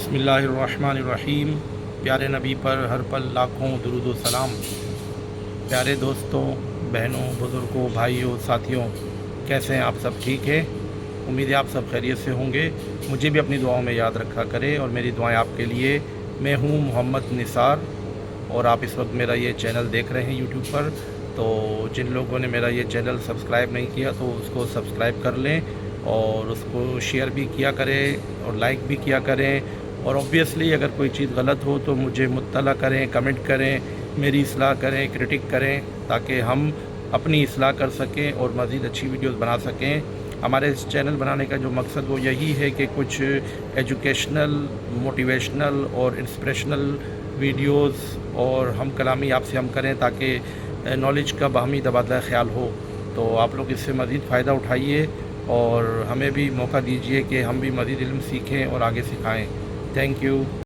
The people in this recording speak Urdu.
بسم اللہ الرحمن الرحیم۔ پیارے نبی پر ہر پل لاکھوں درود و سلام۔ پیارے دوستوں، بہنوں، بزرگوں، بھائیوں، ساتھیوں، کیسے ہیں آپ سب؟ ٹھیک ہے؟ امید ہے آپ سب خیریت سے ہوں گے۔ مجھے بھی اپنی دعاؤں میں یاد رکھا کریں اور میری دعائیں آپ کے لیے۔ میں ہوں محمد نثار اور آپ اس وقت میرا یہ چینل دیکھ رہے ہیں یوٹیوب پر۔ تو جن لوگوں نے میرا یہ چینل سبسکرائب نہیں کیا تو اس کو سبسکرائب کر لیں اور اس کو شیئر بھی کیا کریں اور لائک بھی کیا کریں، اور اوبویسلی اگر کوئی چیز غلط ہو تو مجھے مطلع کریں، کمنٹ کریں، میری اصلاح کریں، کرٹک کریں، تاکہ ہم اپنی اصلاح کر سکیں اور مزید اچھی ویڈیوز بنا سکیں۔ ہمارے اس چینل بنانے کا جو مقصد وہ یہی ہے کہ کچھ ایجوکیشنل، موٹیویشنل اور انسپریشنل ویڈیوز اور ہم کلامی آپ سے ہم کریں، تاکہ نالج کا باہمی تبادلہ خیال ہو۔ تو آپ لوگ اس سے مزید فائدہ اٹھائیے اور ہمیں بھی موقع دیجیے کہ ہم بھی مزید علم سیکھیں اور آگے سکھائیں۔ Thank you.